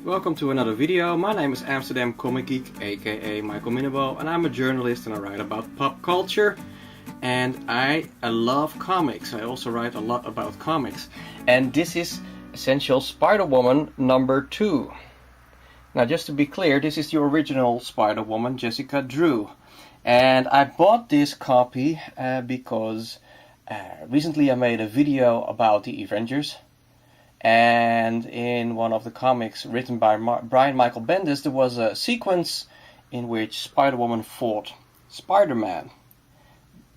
Welcome to another video. My name is Amsterdam Comic Geek, aka Michael Minnebo, and I'm a journalist and I write about pop culture. And I love comics. I also write a lot about comics. And this is Essential Spider-Woman number 2. Now, just to be clear, this is the original Spider-Woman, Jessica Drew. And I bought this copy because recently I made a video about the Avengers. And in one of the comics written by Brian Michael Bendis, there was a sequence in which Spider-Woman fought Spider-Man.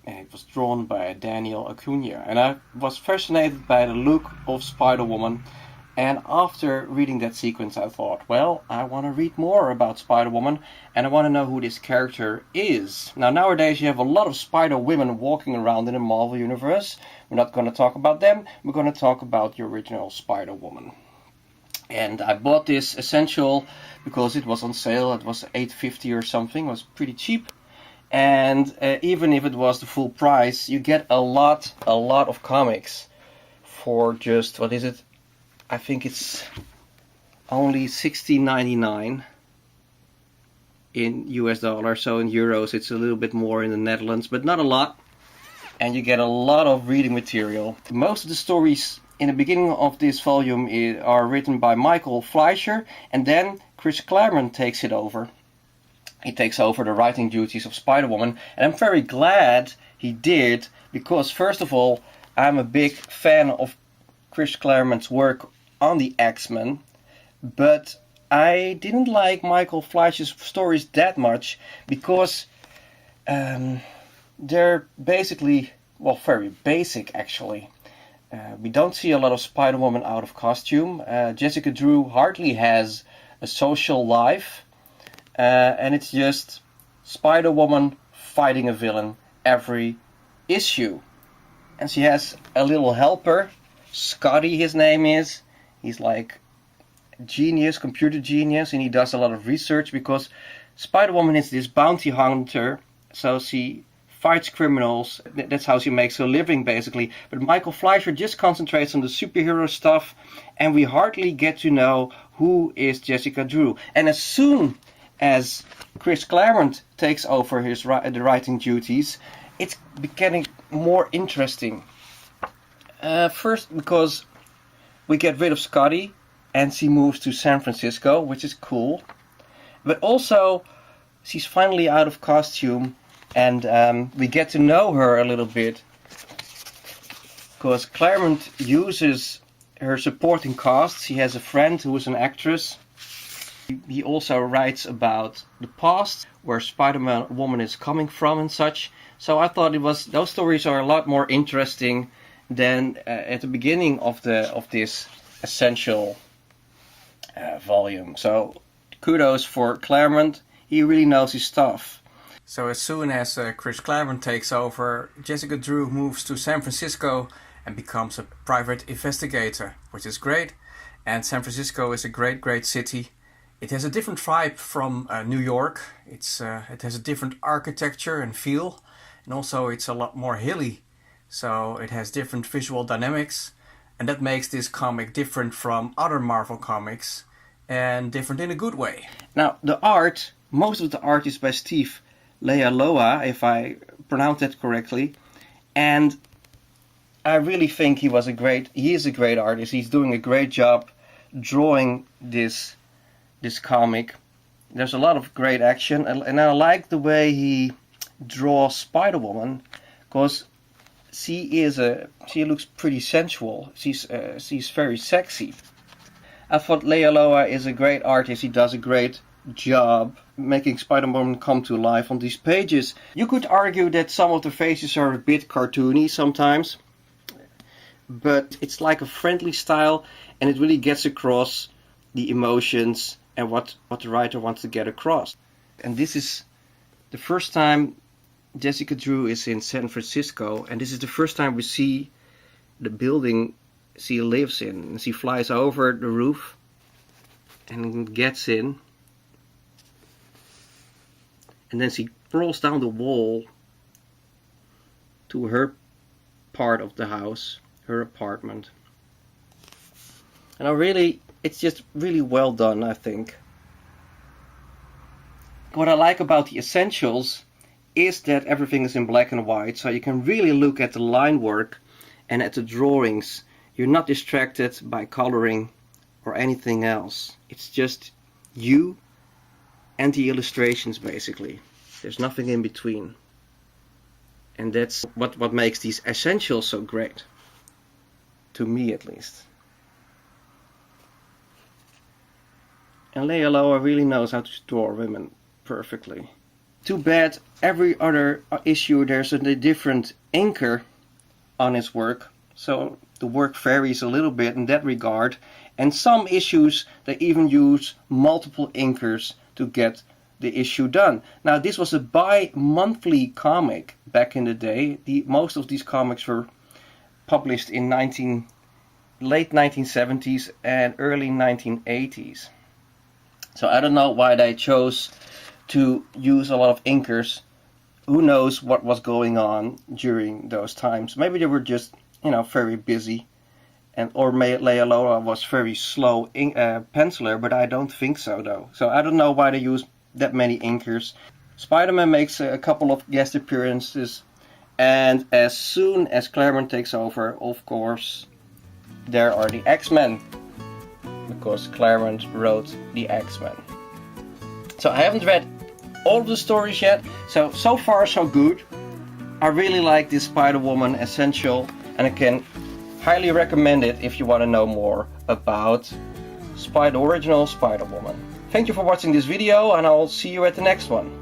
And it was drawn by Daniel Acuña. And I was fascinated by the look of Spider-Woman. And after reading that sequence I thought, well, I want to read more about Spider-Woman. And I want to know who this character is. Now nowadays you have a lot of Spider-Women walking around in the Marvel Universe. We're not going to talk about them. We're going to talk about the original Spider-Woman. And I bought this Essential because it was on sale. It was $8.50 or something. It was pretty cheap. And even if it was the full price, you get a lot of comics for just, what is it? I think it's only $16.99 in US dollars. So in euros it's a little bit more in the Netherlands, but not a lot. And you get a lot of reading material. Most of the stories in the beginning of this volume are written by Michael Fleischer, and then Chris Claremont takes it over. He takes over the writing duties of Spider-Woman, and I'm very glad he did, because first of all, I'm a big fan of Chris Claremont's work on the X-Men, but I didn't like Michael Fleischer's stories that much, because they're basically, well, very basic actually. We don't see a lot of Spider-Woman out of costume. Jessica Drew hardly has a social life. And it's just Spider-Woman fighting a villain every issue. And she has a little helper, Scotty his name is. He's like a genius, computer genius, and he does a lot of research because Spider-Woman is this bounty hunter, so she fights criminals. That's how she makes her living basically. But Michael Fleischer just concentrates on the superhero stuff, and we hardly get to know who is Jessica Drew. And as soon as Chris Claremont takes over the writing duties, it's getting more interesting. First, because we get rid of Scotty and she moves to San Francisco, which is cool. But also, she's finally out of costume, and we get to know her a little bit, because Claremont uses her supporting cast. She has a friend who is an actress. He also writes about the past, where Spider-Woman is coming from and such. So I thought those stories are a lot more interesting than at the beginning of this Essential volume. So kudos for Claremont. He really knows his stuff. So as soon as Chris Claremont takes over, Jessica Drew moves to San Francisco and becomes a private investigator, which is great. And San Francisco is a great city. It has a different vibe from New York. It has a different architecture and feel, and also it's a lot more hilly. So it has different visual dynamics, and that makes this comic different from other Marvel comics, and different in a good way. Now the art, most of the art is by Steve Leialoha, if I pronounce that correctly, and I really think he is a great artist. He's doing a great job drawing this comic. There's a lot of great action, and I like the way he draws Spider-Woman, because she looks pretty sensual. She's very sexy. I thought Leialoha is a great artist. He does a great job making Spider-Woman come to life on these pages. You could argue that some of the faces are a bit cartoony sometimes, but it's like a friendly style, and it really gets across the emotions and what the writer wants to get across. And this is the first time Jessica Drew is in San Francisco, and this is the first time we see the building she lives in. And she flies over the roof and gets in, and then she crawls down the wall to her part of the house, her apartment. And I really it's just really well done, I think. What I like about the Essentials is that everything is in black and white, so you can really look at the line work and at the drawings. You're not distracted by coloring or anything else. It's just you and the illustrations, basically. There's nothing in between. And that's what makes these Essentials so great. To me, at least. And Leialoha really knows how to draw women perfectly. Too bad every other issue there's a different inker on his work. So the work varies a little bit in that regard. And some issues they even use multiple inkers to get the issue done. Now this was a bi-monthly comic back in the day. Most of these comics were published in late 1970s and early 1980s. So I don't know why they chose to use a lot of inkers. Who knows what was going on during those times? Maybe they were just, very busy, or Leialoha was very slow penciler, but I don't think so though. So I don't know why they use that many inkers. Spider-Man makes a couple of guest appearances, and as soon as Claremont takes over, of course, there are the X-Men, because Claremont wrote the X-Men. So I haven't read all of the stories yet, so far so good. I really like this Spider-Woman Essential, and I can highly recommend it if you want to know more about the original Spider-Woman. Thank you for watching this video, and I'll see you at the next one.